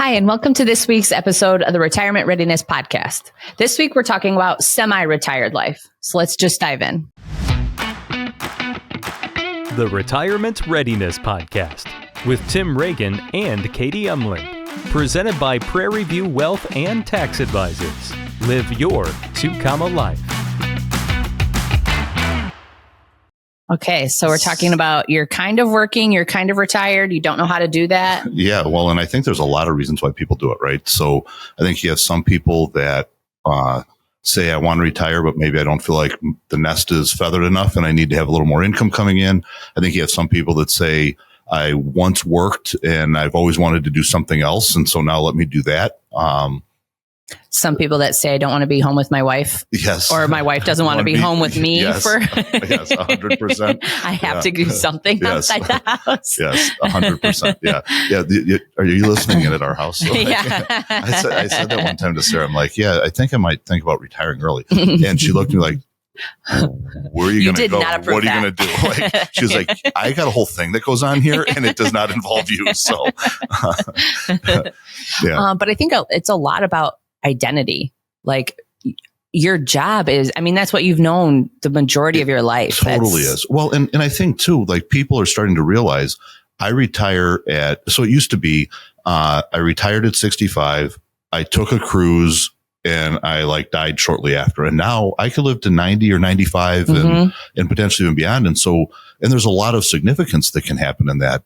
Hi, and welcome to this week's episode of the Retirement Readiness Podcast. This week, we're talking about semi-retired life. So let's just dive in. The Retirement Readiness Podcast with Tim Regan and Katie Umland. Presented by Prairie View Wealth and Tax Advisors. Live your 2 life. Okay, so we're talking about you're kind of working, you're kind of retired, you don't know how to do that. Yeah, well, and I think there's a lot of reasons why people do it, right? So I think you have some people that say, I want to retire, but maybe I don't feel like the nest is feathered enough and I need to have a little more income coming in. I think you have some people that say, I once worked and I've always wanted to do something else, and so now let me do that. Some people that say, I don't want to be home with my wife. Yes. Or my wife doesn't want to be home with me. Yes. For yes, 100%. I have to do something outside the house. Yes, 100%. Yeah. Yeah. Are you listening in at our house? So Yeah. I said that one time to Sarah. I'm like, yeah, I think I might think about retiring early. And she looked at me like, where are you going to go? What are you going to do? Like, she was like, I got a whole thing that goes on here and it does not involve you. So, yeah. But I think it's a lot about identity. Like your job is, I mean, that's what you've known the majority of your life. Totally is. Well, and I think too, like people are starting to realize I retire so it used to be, I retired at 65. I took a cruise and I died shortly after. And now I could live to 90 or 95 and potentially even beyond. And there's a lot of significance that can happen in that.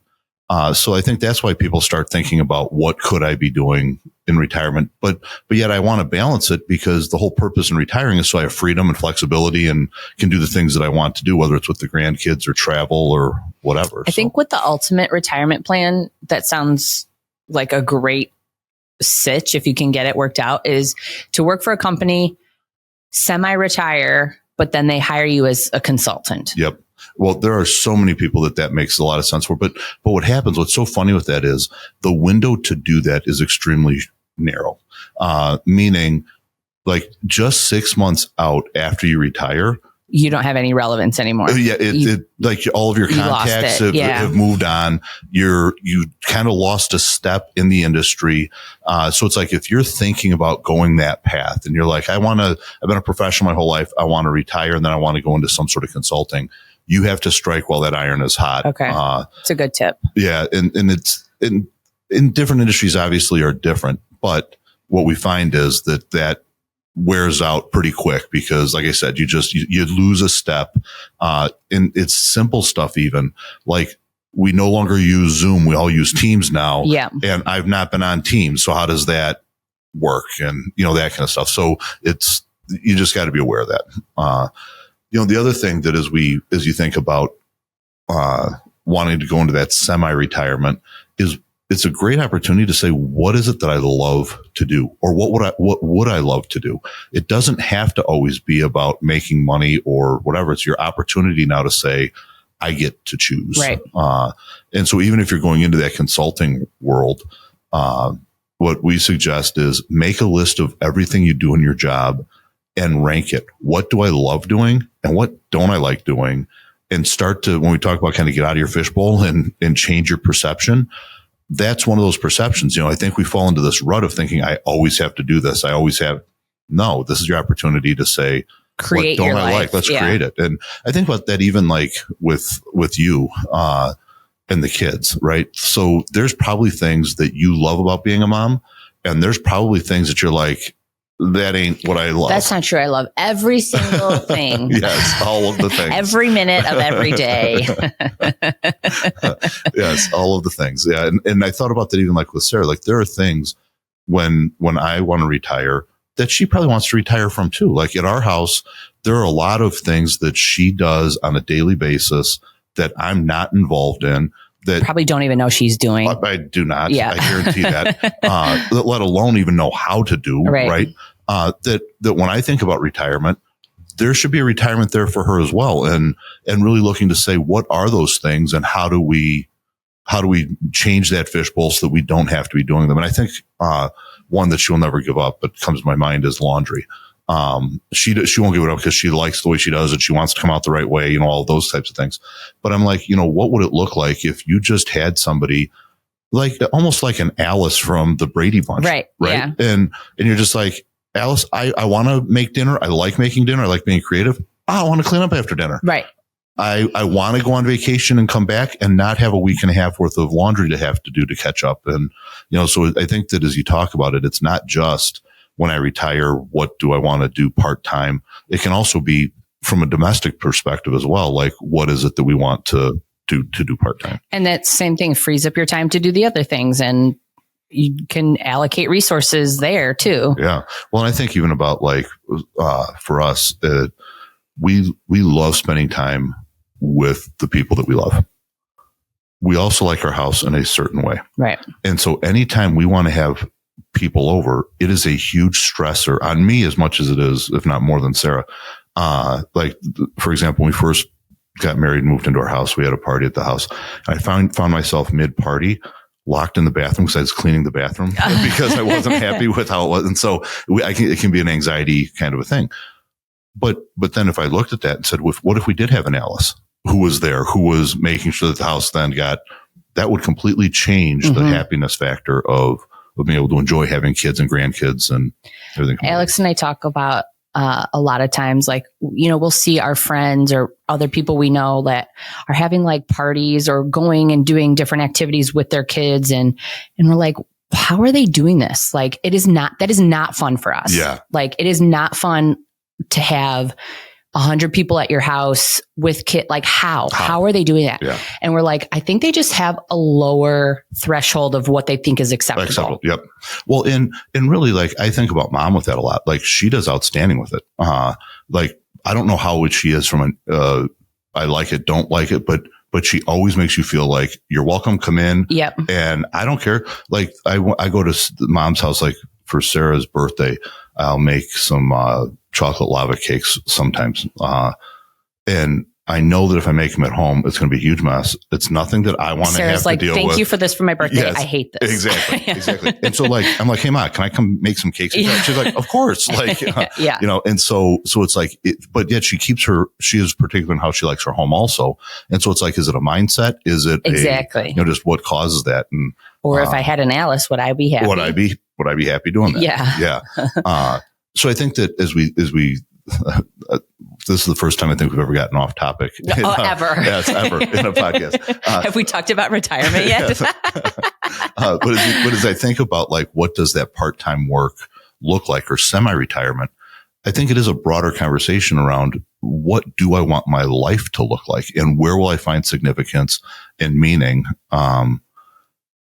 So I think that's why people start thinking about what could I be doing in retirement, but yet I want to balance it because the whole purpose in retiring is so I have freedom and flexibility and can do the things that I want to do, whether it's with the grandkids or travel or whatever. I think with the ultimate retirement plan, that sounds like a great sitch, if you can get it worked out, is to work for a company, semi-retire, but then they hire you as a consultant. Yep. Well, there are so many people that makes a lot of sense for, but what happens, what's so funny with that is the window to do that is extremely narrow, meaning like just 6 months out after you retire, you don't have any relevance anymore. Yeah. It like all of your contacts have moved on. You kind of lost a step in the industry. So it's like, if you're thinking about going that path and you're like, I've been a professional my whole life. I want to retire and then I want to go into some sort of consulting. You have to strike while that iron is hot. Okay. It's a good tip. Yeah. And it's in different industries obviously are different, but what we find is that wears out pretty quick because, like I said, you lose a step. And it's simple stuff, even like we no longer use Zoom. We all use Teams now. Yeah. And I've not been on Teams. So how does that work? And that kind of stuff. So you just got to be aware of that. The other thing that as you think about, wanting to go into that semi-retirement is it's a great opportunity to say, what is it that I love to do? Or what would I love to do? It doesn't have to always be about making money or whatever. It's your opportunity now to say, I get to choose. Right. And so even if you're going into that consulting world, what we suggest is make a list of everything you do in your job and rank it. What do I love doing and what don't I like doing? And start to, when we talk about kind of get out of your fishbowl and change your perception, that's one of those perceptions. I think we fall into this rut of thinking, I always have to do this. No, this is your opportunity to say, create what don't your I life. like? Let's create it. And I think about that even like with you, and the kids, right? So there's probably things that you love about being a mom. And there's probably things that you're like, that ain't what I love. That's not true. I love every single thing. Yes, all of the things. Every minute of every day. Yes, all of the things. Yeah. And I thought about that even like with Sarah. Like there are things when I want to retire that she probably wants to retire from too. Like at our house, there are a lot of things that she does on a daily basis that I'm not involved in. That probably don't even know she's doing. I do not. Yeah. I guarantee that. Let alone even know how to do. Right. That when I think about retirement, there should be a retirement there for her as well. And really looking to say, what are those things and how do we change that fishbowl so that we don't have to be doing them? And I think, one that she'll never give up, but comes to my mind is laundry. She won't give it up because she likes the way she does it. She wants to come out the right way, all those types of things. But I'm like, what would it look like if you just had somebody like almost like an Alice from the Brady Bunch. Right. Yeah. And you're just like, Alice, I want to make dinner. I like making dinner. I like being creative. I want to clean up after dinner. Right. I want to go on vacation and come back and not have a week and a half worth of laundry to have to do to catch up. And, so I think that as you talk about it, it's not just when I retire, what do I want to do part-time? It can also be from a domestic perspective as well. Like, what is it that we want to do part-time? And that same thing frees up your time to do the other things, and you can allocate resources there too. Yeah. Well, and I think even about like, for us, we love spending time with the people that we love. We also like our house in a certain way. Right. And so anytime we want to have people over, it is a huge stressor on me as much as it is, if not more than Sarah. Like, for example, when we first got married and moved into our house, we had a party at the house. I found myself mid-party locked in the bathroom because I was cleaning the bathroom because I wasn't happy with how it was. And so it can be an anxiety kind of a thing. But then if I looked at that and said, what if we did have an Alice who was there, who was making sure that the house then that would completely change the happiness factor of being able to enjoy having kids and grandkids and everything. Alex and I talk about a lot of times, like, we'll see our friends or other people we know that are having like parties or going and doing different activities with their kids. And we're like, how are they doing this? Like, that is not fun for us. Yeah. Like, it is not fun to have 100 people at your house with kids. Like, how are they doing that? Yeah. And we're like, I think they just have a lower threshold of what they think is acceptable. Yep. Well, and really, like, I think about Mom with that a lot. Like, she does outstanding with it. Like, I don't know how she is from I like it, don't like it, but she always makes you feel like you're welcome, come in. Yep. And I don't care. Like, I go to Mom's house, like for Sarah's birthday, I'll make some, chocolate lava cakes sometimes. And I know that if I make them at home, it's going to be a huge mess. It's nothing that I want to have to deal with. Thank you for this for my birthday. Yes, I hate this. Exactly. And so like, I'm like, hey, Ma, can I come make some cakes? She's like, of course. Like, yeah. And so it's like, but yet she is particular in how she likes her home also. And so it's like, is it a mindset? Is it exactly, just what causes that? And, or if I had an Alice, would I be happy? Would I be happy doing that? Yeah. Yeah. So I think that as we this is the first time I think we've ever gotten off topic. Ever. Yes, ever in a podcast. Have we talked about retirement yet? But as I think about like, what does that part-time work look like or semi-retirement? I think it is a broader conversation around what do I want my life to look like and where will I find significance and meaning?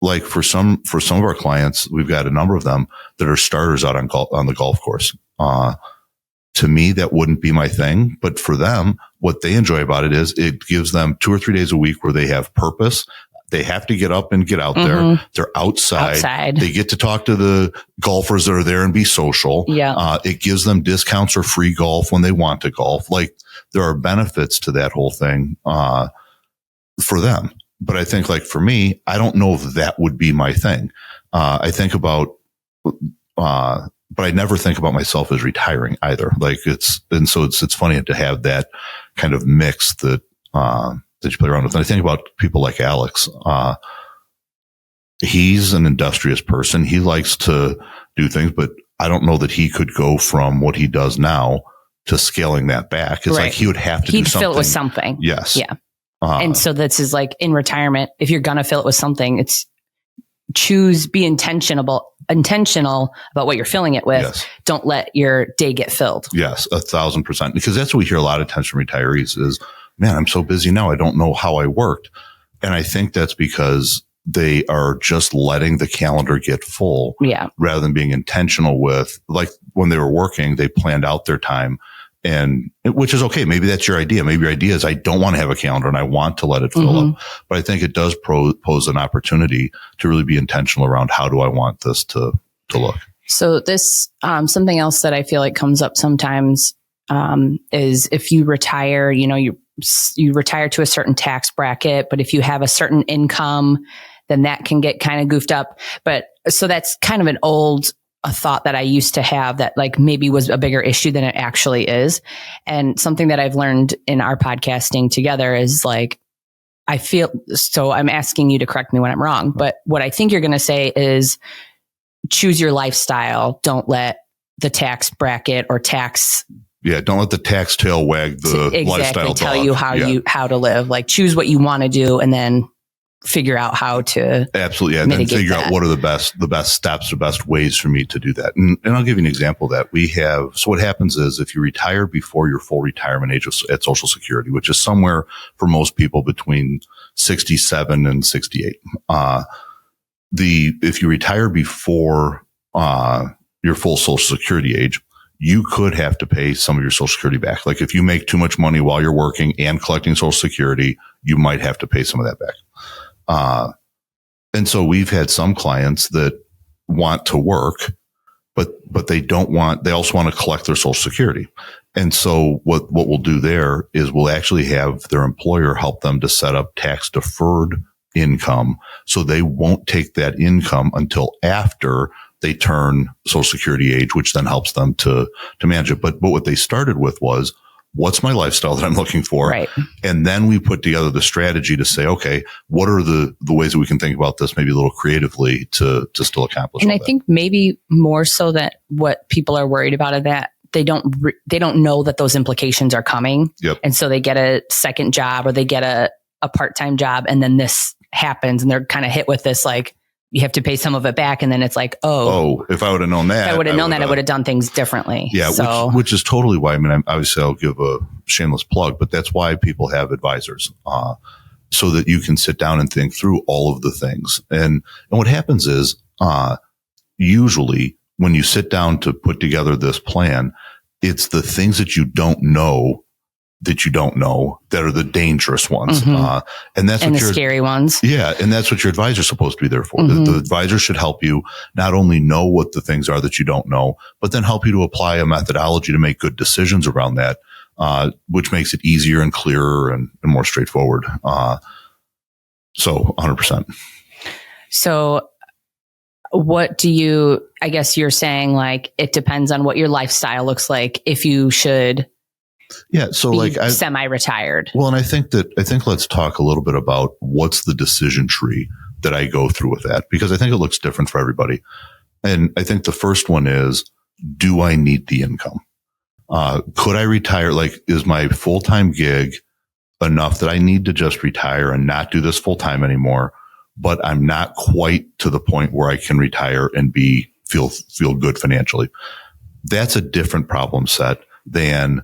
Like for some of our clients, we've got a number of them that are starters out on the golf course. To me, that wouldn't be my thing, but for them, what they enjoy about it is it gives them 2 or 3 days a week where they have purpose. They have to get up and get out there. They're outside. They get to talk to the golfers that are there and be social. Yeah. It gives them discounts or free golf when they want to golf. Like, there are benefits to that whole thing, for them. But I think, like, for me, I don't know if that would be my thing. I think about, but I never think about myself as retiring either. Like, it's funny to have that kind of mix that you play around with. And I think about people like Alex. He's an industrious person. He likes to do things, but I don't know that he could go from what he does now to scaling that back. It's like he would have to do something. He'd fill it with something. Yes. Yeah. And so this is like in retirement, if you're going to fill it with something, it's be intentional about what you're filling it with. Yes. Don't let your day get filled. Yes, 1,000%. Because that's what we hear a lot of times from retirees is, man, I'm so busy now. I don't know how I worked. And I think that's because they are just letting the calendar get full. Yeah. Rather than being intentional with, like, when they were working, they planned out their time. And which is okay. Maybe that's your idea. Maybe your idea is I don't want to have a calendar and I want to let it fill up. But I think it does pose an opportunity to really be intentional around how do I want this to look. So this, something else that I feel like comes up sometimes, is if you retire, you retire to a certain tax bracket, but if you have a certain income, then that can get kind of goofed up. But so that's kind of a thought that I used to have that like maybe was a bigger issue than it actually is. And something that I've learned in our podcasting together is like, I feel, so I'm asking you to correct me when I'm wrong, but what I think you're going to say is choose your lifestyle. Don't let the tax bracket or tax. Yeah. Don't let the tax tail wag the lifestyle tell dog. you how to live. Like choose what you want to do and then figure out how to absolutely. Yeah. And then figure out what are the best steps, the best ways for me to do that. And I'll give you an example of that. We have, so what happens is if you retire before your full retirement age at Social Security, which is somewhere for most people between 67 and 68, if you retire before, your full Social Security age, you could have to pay some of your Social Security back. Like if you make too much money while you're working and collecting Social Security, you might have to pay some of that back. And so we've had some clients that want to work, but they also want to collect their Social Security. And so what we'll do there is we'll actually have their employer help them to set up tax deferred income. So they won't take that income until after they turn Social Security age, which then helps them to manage it. But what they started with was, what's my lifestyle that I'm looking for? Right. And then we put together the strategy to say, okay, what are the ways that we can think about this maybe a little creatively to still accomplish? And I think maybe more so that what people are worried about is that they don't know that those implications are coming. Yep. And so they get a second job or they get a part-time job and then this happens and they're kind of hit with this, like, you have to pay some of it back. And then it's like, if I would have known that, I would have done things differently. Yeah. So. Which is totally why, obviously I'll give a shameless plug, but that's why people have advisors, so that you can sit down and think through all of the things. And what happens is, usually when you sit down to put together this plan, it's the things that you don't know that are the dangerous ones. Mm-hmm. And that's the scary ones. Yeah. And that's what your advisor's supposed to be there for. Mm-hmm. The advisor should help you not only know what the things are that you don't know, but then help you to apply a methodology to make good decisions around that, which makes it easier and clearer and more straightforward. So 100%. So I guess you're saying like, it depends on what your lifestyle looks like if you should semi-retired. Well, and I think let's talk a little bit about what's the decision tree that I go through with that, because I think it looks different for everybody. And I think the first one is, do I need the income? Could I retire? Like, is my full-time gig enough that I need to just retire and not do this full-time anymore, but I'm not quite to the point where I can retire and feel good financially? That's a different problem set than,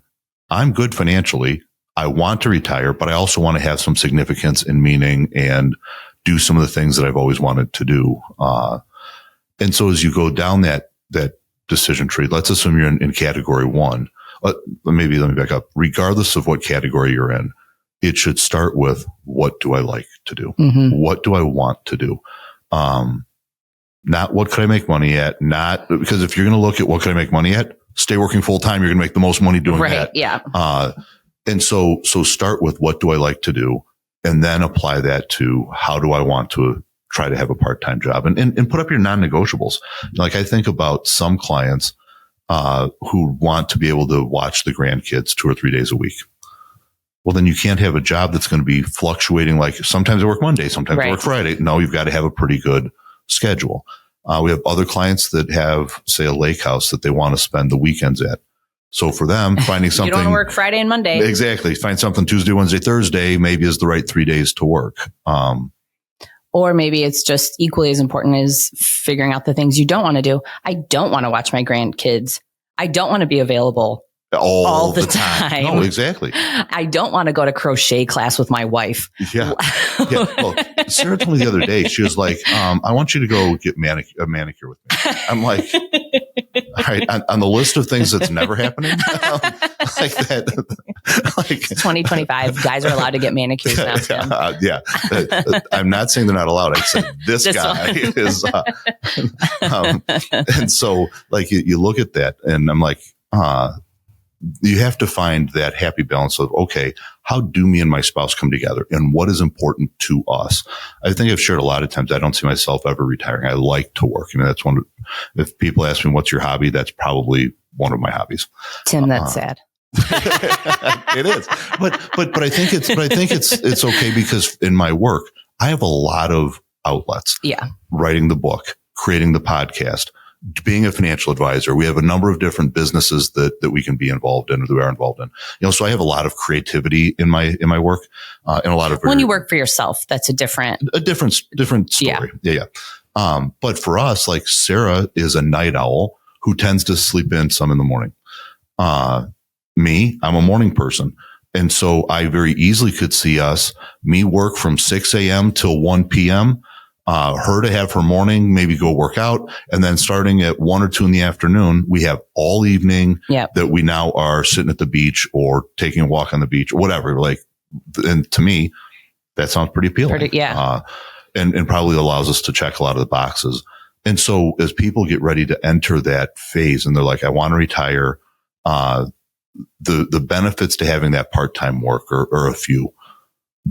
I'm good financially. I want to retire, but I also want to have some significance and meaning and do some of the things that I've always wanted to do. And so as you go down that decision tree, let's assume you're in category one. Maybe let me back up. Regardless of what category you're in, it should start with, what do I like to do? Mm-hmm. What do I want to do? Not what could I make money at? Because if you're going to look at what could I make money at, stay working full time. You're going to make the most money doing that. Yeah. And so start with, what do I like to do? And then apply that to, how do I want to try to have a part-time job, and put up your non-negotiables. Like, I think about some clients, who want to be able to watch the grandkids 2 or 3 days a week. Well, then you can't have a job that's going to be fluctuating. Like, sometimes I work Monday, sometimes I work Friday. No, you've got to have a pretty good schedule. We have other clients that have, say, a lake house that they want to spend the weekends at. So for them, finding something. You don't work Friday and Monday. Exactly. Find something Tuesday, Wednesday, Thursday, maybe is the right 3 days to work. Or maybe it's just equally as important as figuring out the things you don't want to do. I don't want to watch my grandkids. I don't want to be available all the time. No, exactly. I don't want to go to crochet class with my wife. Yeah. Well, Sarah told me the other day, she was like, I want you to go get a manicure with me. I'm like, all right, on the list of things that's never happening, like that. Like, it's 2025. Guys are allowed to get manicures now. Yeah. I'm not saying they're not allowed. I said this guy is. And so, like, you look at that, and I'm like, you have to find that happy balance of, okay, how do me and my spouse come together, and what is important to us? I think I've shared a lot of times, I don't see myself ever retiring. I like to work. That's if people ask me, what's your hobby? That's probably one of my hobbies. Tim, that's sad. It is. But I think it's okay because in my work, I have a lot of outlets. Yeah. Writing the book, creating the podcast, being a financial advisor. We have a number of different businesses that we can be involved in or that we are involved in. So I have a lot of creativity in my work, and a lot of when you work for yourself, that's a different story. Yeah. But for us, like Sarah is a night owl who tends to sleep in some in the morning. Me, I'm a morning person. And so I very easily could see me work from 6 a.m. till 1 p.m., her to have her morning, maybe go work out. And then starting at 1 or 2 in the afternoon, we have all evening that we now are sitting at the beach or taking a walk on the beach or whatever. Like, and to me, that sounds pretty appealing. And probably allows us to check a lot of the boxes. And so as people get ready to enter that phase and they're like, I want to retire, the benefits to having that part-time work are a few.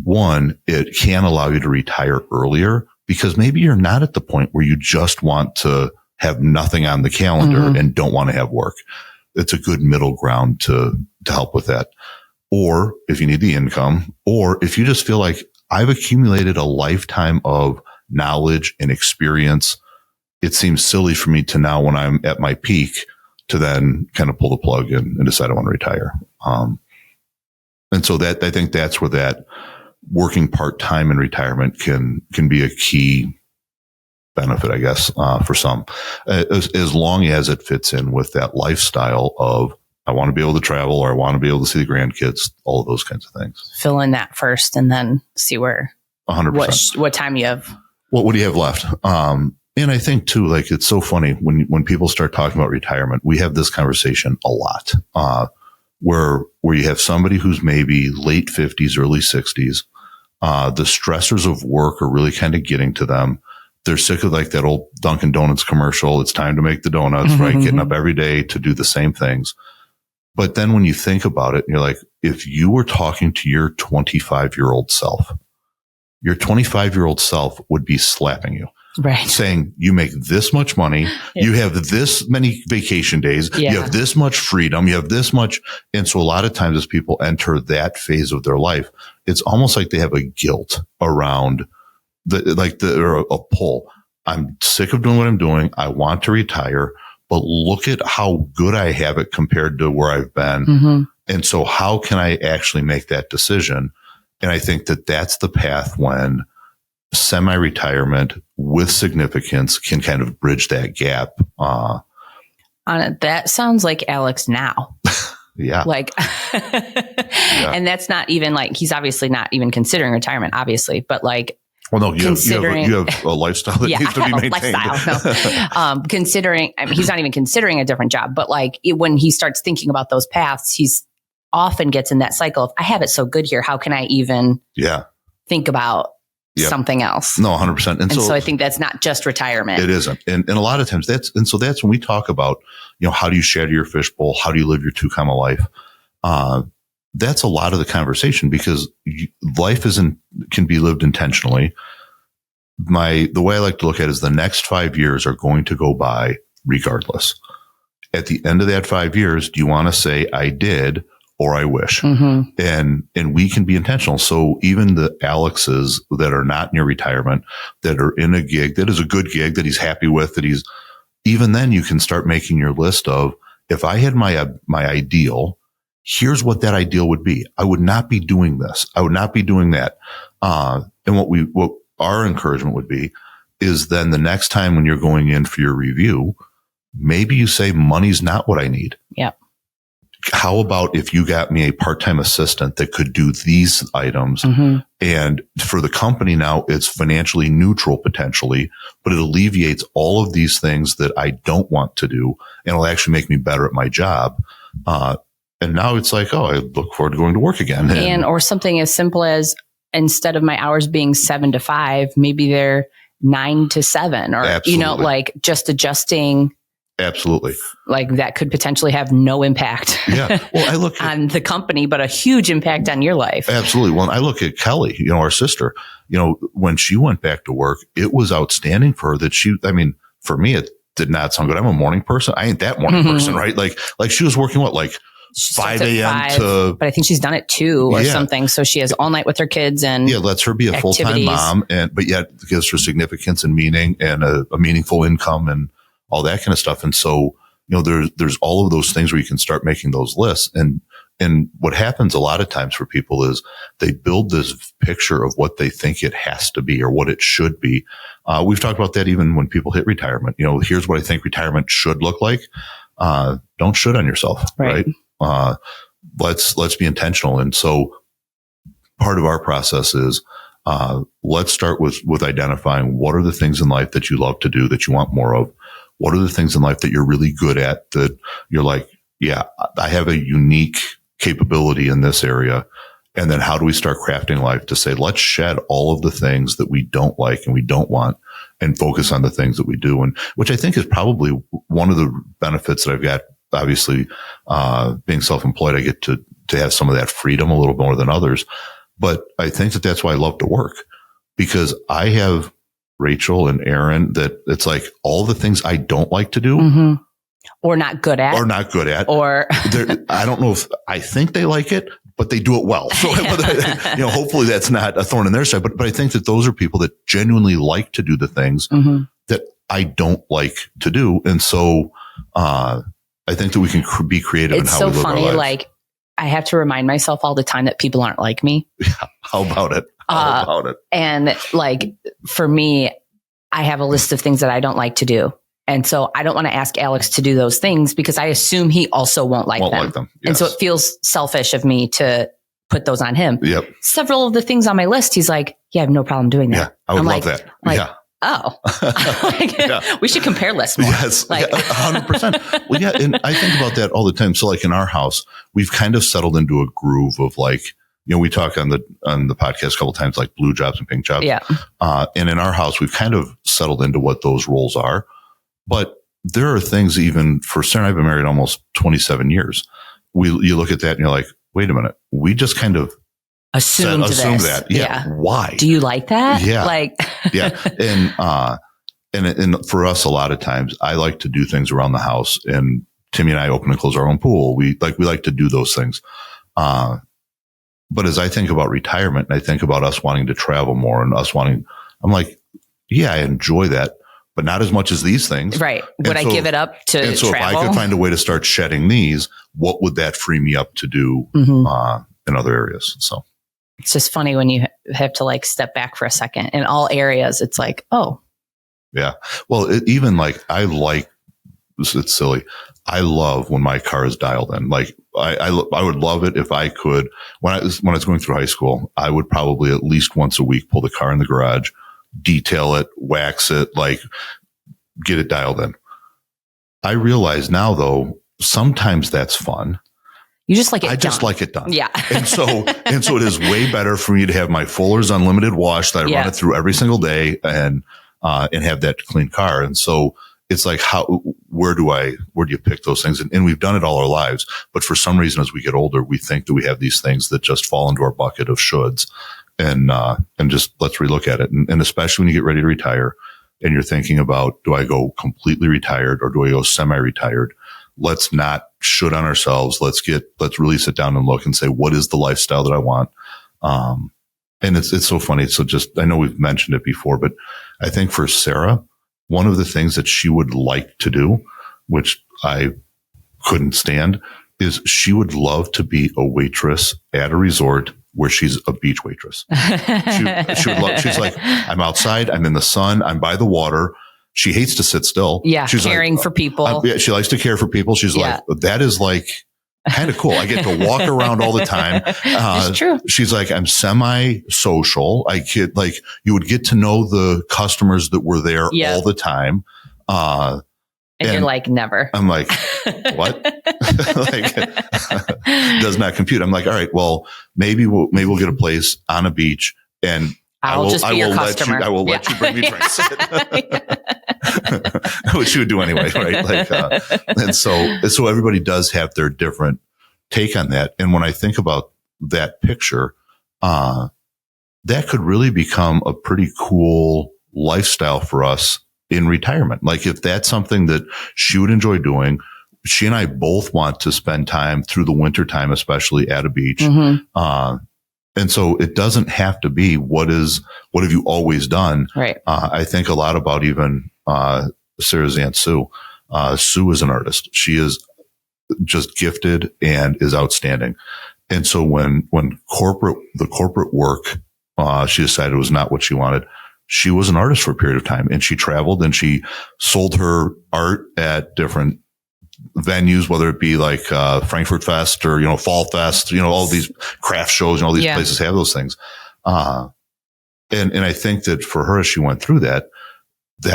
One, it can allow you to retire earlier because maybe you're not at the point where you just want to have nothing on the calendar and don't want to have work. It's a good middle ground to help with that. Or if you need the income, or if you just feel like I've accumulated a lifetime of knowledge and experience, it seems silly for me to now when I'm at my peak to then kind of pull the plug and decide I want to retire. And so that, I think that's where that working part-time in retirement can be a key benefit, I guess, for some, as long as it fits in with that lifestyle of, I want to be able to travel or I want to be able to see the grandkids, all of those kinds of things. Fill in that first and then see where 100%. What time you have. What do you have left? And I think too, like, it's so funny when people start talking about retirement, we have this conversation a lot, where you have somebody who's maybe late 50s, early 60s. The stressors of work are really kind of getting to them. They're sick of like that old Dunkin' Donuts commercial. It's time to make the donuts, right? Getting up every day to do the same things. But then when you think about it, you're like, if you were talking to your 25-year-old self, your 25-year-old self would be slapping you. Right. Saying you make this much money, you have this many vacation days, you have this much freedom, you have this much. And so a lot of times as people enter that phase of their life, it's almost like they have a guilt around or a pull. I'm sick of doing what I'm doing. I want to retire, but look at how good I have it compared to where I've been. And so how can I actually make that decision? And I think that that's the path when semi-retirement with significance can kind of bridge that gap. That sounds like Alex now. Yeah. Like, and that's not even like, he's obviously not even considering retirement, obviously, but like, well, no, you have a lifestyle that needs to be maintained. Considering, I mean, he's not even considering a different job, but like when he starts thinking about those paths, he's often gets in that cycle of, I have it so good here. How can I even think about something else? No, 100%. And so I think that's not just retirement. It isn't. And a lot of times that's when we talk about, how do you shatter your fishbowl? How do you live your 2-comma life? That's a lot of the conversation because life can be lived intentionally. The way I like to look at it is the next 5 years are going to go by regardless. At the end of that 5 years, do you want to say I did or I wish? And we can be intentional. So even the Alexes that are not near retirement, that are in a gig that is a good gig that he's happy with, even then you can start making your list of, if I had my ideal, here's what that ideal would be. I would not be doing this. I would not be doing that. And what our encouragement would be is then the next time when you're going in for your review, maybe you say money's not what I need. Yeah. How about if you got me a part-time assistant that could do these items? And for the company now, it's financially neutral potentially, but it alleviates all of these things that I don't want to do. And it'll actually make me better at my job. And now it's like, oh, I look forward to going to work again. Or something as simple as, instead of my hours being 7 to 5, maybe they're 9 to 7, or, Absolutely. Like just adjusting. Absolutely. Like that could potentially have no impact I look on the company, but a huge impact on your life. Absolutely. Well, I look at Kelly, our sister, when she went back to work, it was outstanding for her that for me, it did not sound good. I'm a morning person. I ain't that morning person, right? Like she was working She 5 starts at a.m. 5, to, but I think she's done at 2 or something. So she has all night with her kids and lets her be a full-time mom, but yet gives her significance and meaning and a meaningful income and all that kind of stuff. And so, there's all of those things where you can start making those lists. And what happens a lot of times for people is they build this picture of what they think it has to be or what it should be. We've talked about that even when people hit retirement. Here's what I think retirement should look like. Don't shit on yourself, right? Let's be intentional. And so part of our process is, let's start with identifying what are the things in life that you love to do that you want more of. What are the things in life that you're really good at that you're like, yeah, I have a unique capability in this area. And then how do we start crafting life to say, let's shed all of the things that we don't like and we don't want and focus on the things that we do. And which I think is probably one of the benefits that I've got. Obviously, being self-employed, I get to have some of that freedom a little more than others. But I think that that's why I love to work, because I have Rachel and Aaron that it's like all the things I don't like to do. Or not good at. Or I don't know if I think they like it, but they do it well. So, hopefully that's not a thorn in their side. But I think that those are people that genuinely like to do the things that I don't like to do. And so, I think that we can be creative in how we live our lives. It's so funny. Like, I have to remind myself all the time that people aren't like me. Yeah. How about it? And like, for me, I have a list of things that I don't like to do. And so I don't want to ask Alex to do those things because I assume he also won't like them. Yes. And so it feels selfish of me to put those on him. Yep. Several of the things on my list, he's like, yeah, I have no problem doing that. Yeah, I would love that. Like, oh, we should compare lists more. Yes, like 100%. Well, yeah. And I think about that all the time. So like in our house, we've kind of settled into a groove of like, we talk on the podcast a couple of times, like blue jobs and pink jobs. Yeah. And in our house, we've kind of settled into what those roles are. But there are things even for Sarah and I've been married almost 27 years. You look at that and you're like, wait a minute. We just kind of assumed that. Yeah. Why? Do you like that? Yeah. Like, yeah. And for us, a lot of times I like to do things around the house, and Timmy and I open and close our own pool. We like to do those things. But as I think about retirement and I think about us wanting to travel more and I'm like, yeah, I enjoy that, but not as much as these things. Right. Would I give it up to travel? And so if I could find a way to start shedding these, what would that free me up to do in other areas? So it's just funny when you have to like step back for a second in all areas. It's like, oh. Yeah. Well, it's silly. I love when my car is dialed in. Like I would love it if I could, when I was going through high school, I would probably at least once a week pull the car in the garage, detail it, wax it, like get it dialed in. I realize now though, sometimes that's fun. You just like it done. I just like it done. Yeah. and so it is way better for me to have my Fuller's Unlimited wash that I run it through every single day and have that clean car. And so it's like, where do you pick those things? And we've done it all our lives, but for some reason, as we get older, we think that we have these things that just fall into our bucket of shoulds, and just let's relook at it. And especially when you get ready to retire and you're thinking about, do I go completely retired or do I go semi-retired? Let's not should on ourselves. Let's really sit down and look and say, what is the lifestyle that I want? And it's so funny. So I know we've mentioned it before, but I think for Sarah, one of the things that she would like to do, which I couldn't stand, is she would love to be a waitress at a resort where she's a beach waitress. She would love, she's like, I'm outside, I'm in the sun, I'm by the water. She hates to sit still. Yeah. She's caring for people. She likes to care for people. She's like, that is like kind of cool. I get to walk around all the time. It's true. She's like, I'm semi-social. You would get to know the customers that were there all the time. And you're like, never. I'm like, what? Does not compute. I'm like, all right, well, maybe we'll get a place on a beach and I will let you bring me drinks. Which you would do anyway, right? And so everybody does have their different take on that. And when I think about that picture, that could really become a pretty cool lifestyle for us in retirement. Like if that's something that she would enjoy doing, she and I both want to spend time through the winter time, especially at a beach. And so it doesn't have to be what have you always done? Right. I think a lot about even Sarah's Aunt Sue. Sue is an artist. She is just gifted and is outstanding. And so when the corporate work, she decided was not what she wanted. She was an artist for a period of time, and she traveled and she sold her art at different venues, whether it be like Frankfurt Fest or, Fall Fest, all these craft shows and all these places have those things. And I think that for her, as she went through that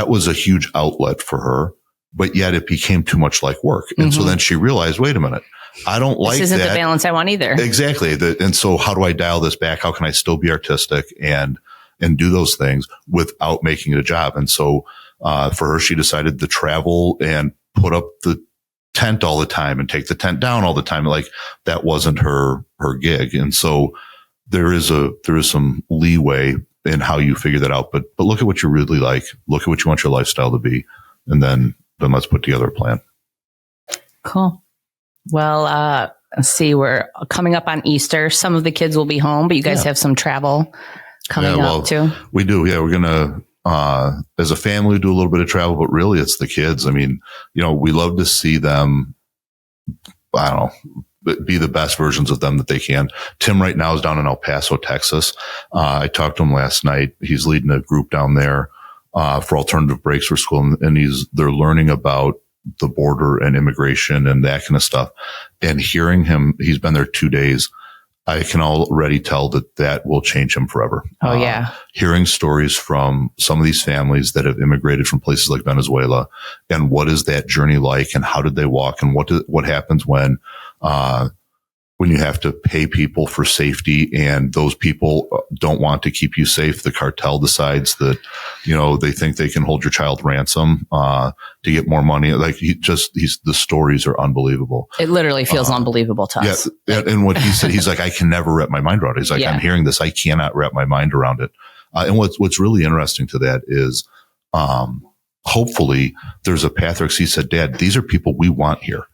was a huge outlet for her, but yet it became too much like work. And so then she realized, wait a minute, I don't like this isn't that. The balance I want either. Exactly. And so how do I dial this back? How can I still be artistic and do those things without making it a job? And so, for her, she decided to travel and put up the tent all the time and take the tent down all the time. Like that wasn't her gig. And so there is some leeway in how you figure that out, but look at what you really like, look at what you want your lifestyle to be. And then let's put together a plan. Cool. Well, let's see, we're coming up on Easter. Some of the kids will be home, but you guys have some travel coming up too. We do. Yeah. We're going to, as a family, do a little bit of travel, but really it's the kids. I mean, we love to see them, I don't know, be the best versions of them that they can. Tim right now is down in El Paso, Texas. I talked to him last night. He's leading a group down there, for alternative breaks for school. And they're learning about the border and immigration and that kind of stuff. And hearing him, he's been there 2 days. I can already tell that will change him forever. Oh, yeah. Hearing stories from some of these families that have immigrated from places like Venezuela, and what is that journey like, and how did they walk, and what happens when you have to pay people for safety and those people don't want to keep you safe. The cartel decides that, they think they can hold your child ransom, to get more money. Like the stories are unbelievable. It literally feels unbelievable to us. Yeah. And what he said, he's like, I can never wrap my mind around it. He's like, I'm hearing this. I cannot wrap my mind around it. And what's really interesting to that is, hopefully there's a path where he said, Dad, these are people we want here.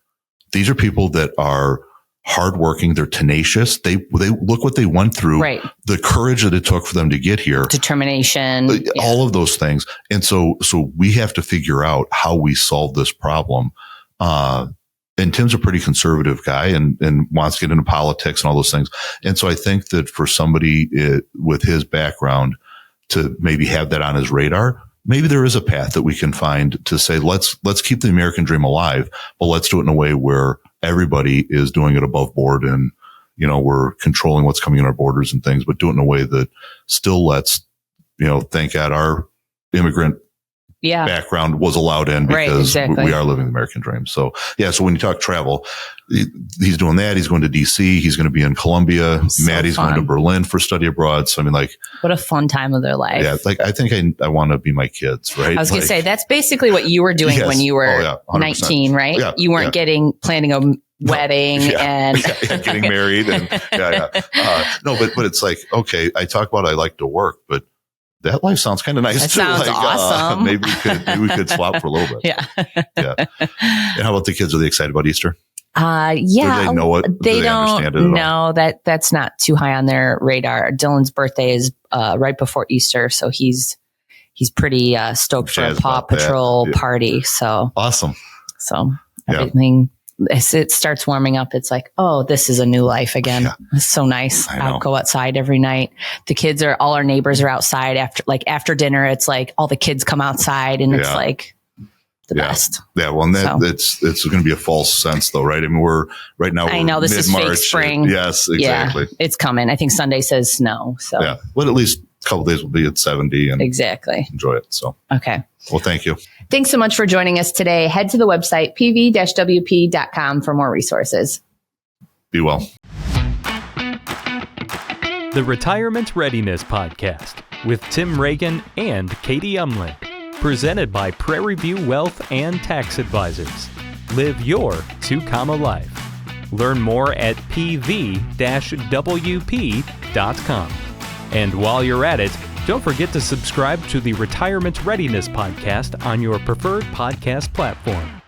These are people that are hardworking. They're tenacious. They look what they went through, right? The courage that it took for them to get here, determination, all of those things. And so we have to figure out how we solve this problem. And Tim's a pretty conservative guy and wants to get into politics and all those things. And so I think that for somebody with his background to maybe have that on his radar, maybe there is a path that we can find to say, let's keep the American dream alive, but let's do it in a way where everybody is doing it above board and, we're controlling what's coming in our borders and things, but do it in a way that still lets, thank God our immigrant background was allowed in, because we are living the American dream. So, so when you talk travel, he's doing that. He's going to DC. He's going to be in Colombia. Maddie's going to Berlin for study abroad. So, I mean, like, what a fun time of their life. Yeah. Like, I think I want to be my kids, right? I was going to say, that's basically what you were doing when you were 19, right? Yeah, you weren't planning a wedding and getting married. And no, but it's like, okay, I talk about, I like to work, but that life sounds kind of nice too. Sounds like, awesome. Maybe we could swap for a little bit. Yeah. And how about the kids? Are they excited about Easter? Do they know it? They don't understand it at all? That's not too high on their radar. Dylan's birthday is right before Easter, so he's pretty stoked for a Paw Patrol party. So awesome. So everything. As it starts warming up, it's like, oh, this is a new life again. Yeah. It's so nice. I'll go outside every night. The kids all our neighbors are outside after dinner. It's like all the kids come outside and it's like the best. Yeah. Well, and it's going to be a false sense though, right? I mean, we're right now. I know this is fake spring. Yes, exactly. Yeah, it's coming. I think Sunday says snow. So but at least a couple of days will be at 70 and enjoy it. So, okay. Well, thank you. Thanks so much for joining us today. Head to the website, pv-wp.com for more resources. Be well. The Retirement Readiness Podcast with Tim Regan and Katie Umland. Presented by Prairie View Wealth and Tax Advisors. Live your 2-comma life. Learn more at pv-wp.com. And while you're at it, don't forget to subscribe to the Retirement Readiness Podcast on your preferred podcast platform.